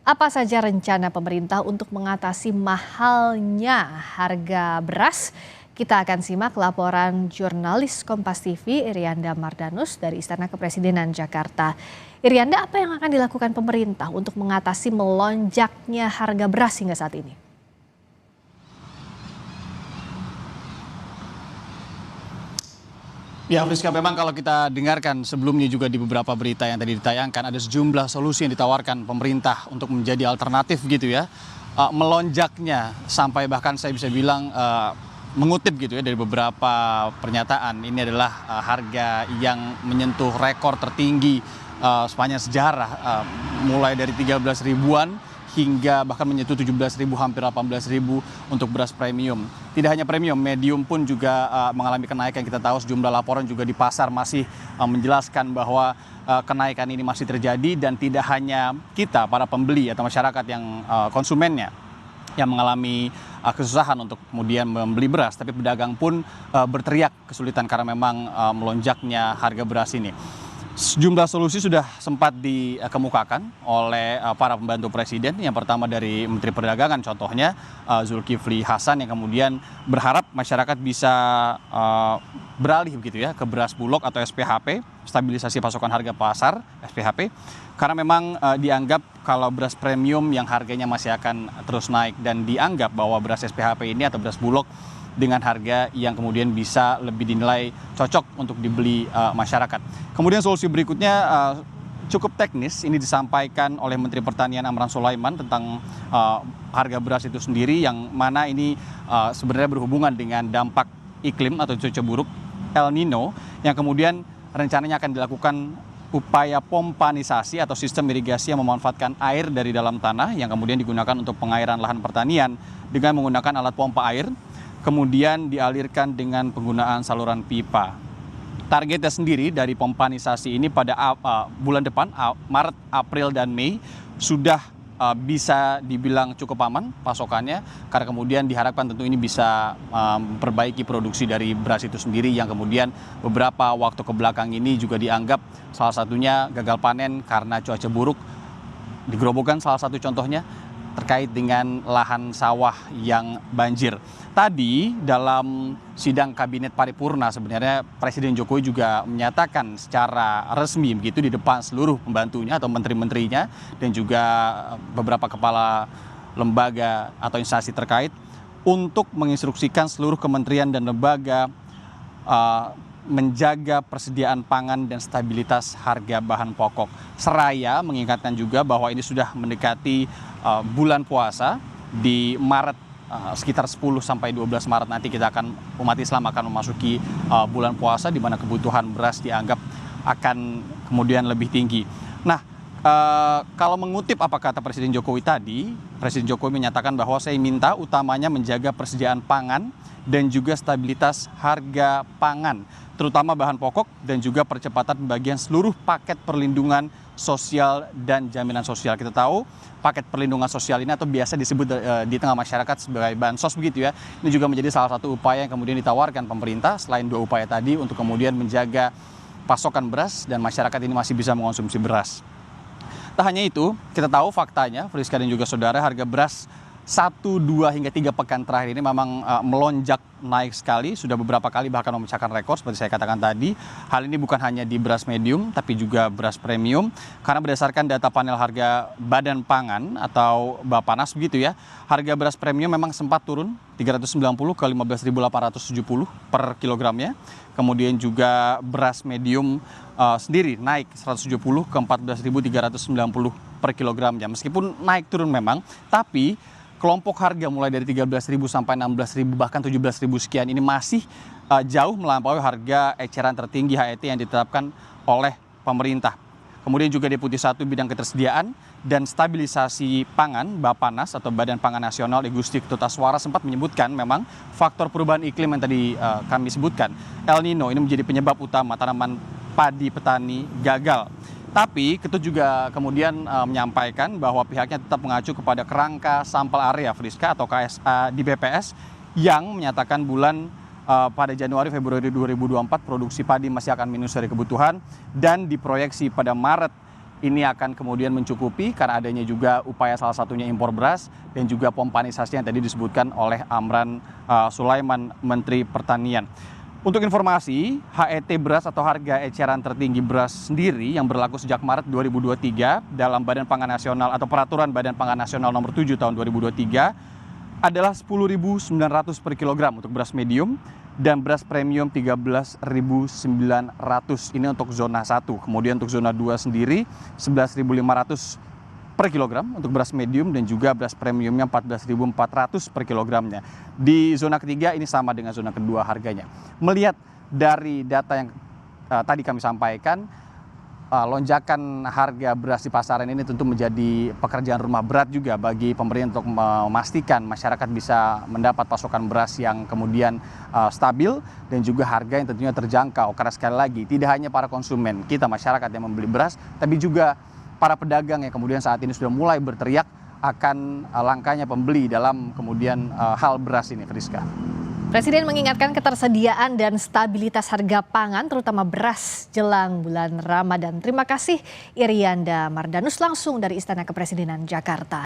Apa saja rencana pemerintah untuk mengatasi mahalnya harga beras? Kita akan simak laporan jurnalis Kompas TV Irianda Mardanus dari Istana Kepresidenan Jakarta. Irianda, apa yang akan dilakukan pemerintah untuk mengatasi melonjaknya harga beras hingga saat ini? Ya, Friska, memang kalau kita dengarkan sebelumnya juga di beberapa berita yang tadi ditayangkan, ada sejumlah solusi yang ditawarkan pemerintah untuk menjadi alternatif gitu ya. Melonjaknya sampai bahkan saya bisa bilang mengutip gitu ya dari beberapa pernyataan, ini adalah harga yang menyentuh rekor tertinggi sepanjang sejarah, mulai dari 13 ribuan hingga bahkan menyentuh 17.000, hampir 18.000 untuk beras premium. Tidak hanya premium, medium pun juga mengalami kenaikan. Kita tahu sejumlah laporan juga di pasar masih menjelaskan bahwa kenaikan ini masih terjadi, dan tidak hanya kita para pembeli atau masyarakat yang konsumennya yang mengalami kesusahan untuk kemudian membeli beras, tapi pedagang pun berteriak kesulitan karena memang melonjaknya harga beras ini. Sejumlah solusi sudah sempat dikemukakan oleh para pembantu presiden. Yang pertama dari Menteri Perdagangan contohnya Zulkifli Hasan, yang kemudian berharap masyarakat bisa beralih begitu ya ke beras bulog atau SPHP, stabilisasi pasokan harga pasar SPHP, karena memang dianggap kalau beras premium yang harganya masih akan terus naik, dan dianggap bahwa beras SPHP ini atau beras bulog dengan harga yang kemudian bisa lebih dinilai cocok untuk dibeli masyarakat. Kemudian solusi berikutnya cukup teknis, ini disampaikan oleh Menteri Pertanian Amran Sulaiman tentang harga beras itu sendiri, yang mana ini sebenarnya berhubungan dengan dampak iklim atau cuaca buruk El Nino, yang kemudian rencananya akan dilakukan upaya pompanisasi atau sistem irigasi yang memanfaatkan air dari dalam tanah yang kemudian digunakan untuk pengairan lahan pertanian dengan menggunakan alat pompa air, kemudian dialirkan dengan penggunaan saluran pipa. Targetnya sendiri dari pompanisasi ini pada bulan depan, Maret, April, dan Mei, sudah bisa dibilang cukup aman pasokannya, karena kemudian diharapkan tentu ini bisa memperbaiki produksi dari beras itu sendiri, yang kemudian beberapa waktu kebelakang ini juga dianggap salah satunya gagal panen karena cuaca buruk. Di Grobogan salah satu contohnya terkait dengan lahan sawah yang banjir. Tadi dalam sidang kabinet paripurna sebenarnya Presiden Jokowi juga menyatakan secara resmi begitu di depan seluruh pembantunya atau menteri-menterinya dan juga beberapa kepala lembaga atau instansi terkait untuk menginstruksikan seluruh kementerian dan lembaga menjaga persediaan pangan dan stabilitas harga bahan pokok. Seraya mengingatkan juga bahwa ini sudah mendekati bulan puasa di Maret, sekitar 10 sampai 12 Maret nanti umat Islam akan memasuki bulan puasa, di mana kebutuhan beras dianggap akan kemudian lebih tinggi. Nah, kalau mengutip apa kata Presiden Jokowi tadi, Presiden Jokowi menyatakan bahwa saya minta utamanya menjaga persediaan pangan dan juga stabilitas harga pangan, terutama bahan pokok, dan juga percepatan pembagian seluruh paket perlindungan sosial dan jaminan sosial. Kita tahu paket perlindungan sosial ini atau biasa disebut di tengah masyarakat sebagai bansos begitu ya. Ini juga menjadi salah satu upaya yang kemudian ditawarkan pemerintah selain dua upaya tadi untuk kemudian menjaga pasokan beras dan masyarakat ini masih bisa mengonsumsi beras. Tak hanya itu, kita tahu faktanya, Friska dan juga saudara, harga beras 1, 2, hingga 3 pekan terakhir ini memang melonjak naik sekali, sudah beberapa kali bahkan memecahkan rekor seperti saya katakan tadi. Hal ini bukan hanya di beras medium tapi juga beras premium, karena berdasarkan data panel harga Badan Pangan atau Bappenas begitu ya, harga beras premium memang sempat turun 390 ke 15.870 per kilogramnya. Kemudian juga beras medium sendiri naik 170 ke 14.390 per kilogramnya. Meskipun naik turun memang, tapi kelompok harga mulai dari 13.000 sampai 16.000 bahkan 17.000 sekian ini masih jauh melampaui harga eceran tertinggi HET yang ditetapkan oleh pemerintah. Kemudian juga Deputi 1 Bidang Ketersediaan dan Stabilisasi Pangan Bappenas atau Badan Pangan Nasional Igusti Ketutarswara sempat menyebutkan memang faktor perubahan iklim yang tadi kami sebutkan, El Nino, ini menjadi penyebab utama tanaman padi petani gagal. Tapi Ketut juga kemudian menyampaikan bahwa pihaknya tetap mengacu kepada kerangka sampel area Friska atau KSA di BPS yang menyatakan pada Januari-Februari 2024 produksi padi masih akan minus dari kebutuhan, dan diproyeksi pada Maret ini akan kemudian mencukupi karena adanya juga upaya salah satunya impor beras dan juga pompanisasi yang tadi disebutkan oleh Amran Sulaiman, Menteri Pertanian. Untuk informasi, HET beras atau harga eceran tertinggi beras sendiri yang berlaku sejak Maret 2023 dalam Badan Pangan Nasional atau Peraturan Badan Pangan Nasional nomor 7 tahun 2023 adalah 10.900 per kilogram untuk beras medium dan beras premium 13.900. Ini untuk zona 1. Kemudian untuk zona 2 sendiri 11.500 per kilogram untuk beras medium dan juga beras premiumnya 14.400 per kilogramnya. Di zona ketiga ini sama dengan zona kedua harganya. Melihat dari data yang tadi kami sampaikan, lonjakan harga beras di pasaran ini tentu menjadi pekerjaan rumah berat juga bagi pemerintah untuk memastikan masyarakat bisa mendapat pasokan beras yang kemudian stabil dan juga harga yang tentunya terjangkau. Karena sekali lagi tidak hanya para konsumen, kita masyarakat yang membeli beras, tapi juga para pedagang yang kemudian saat ini sudah mulai berteriak akan langkanya pembeli dalam kemudian hal beras ini, Friska. Presiden mengingatkan ketersediaan dan stabilitas harga pangan terutama beras jelang bulan Ramadan. Terima kasih Irianda Mardanus langsung dari Istana Kepresidenan Jakarta.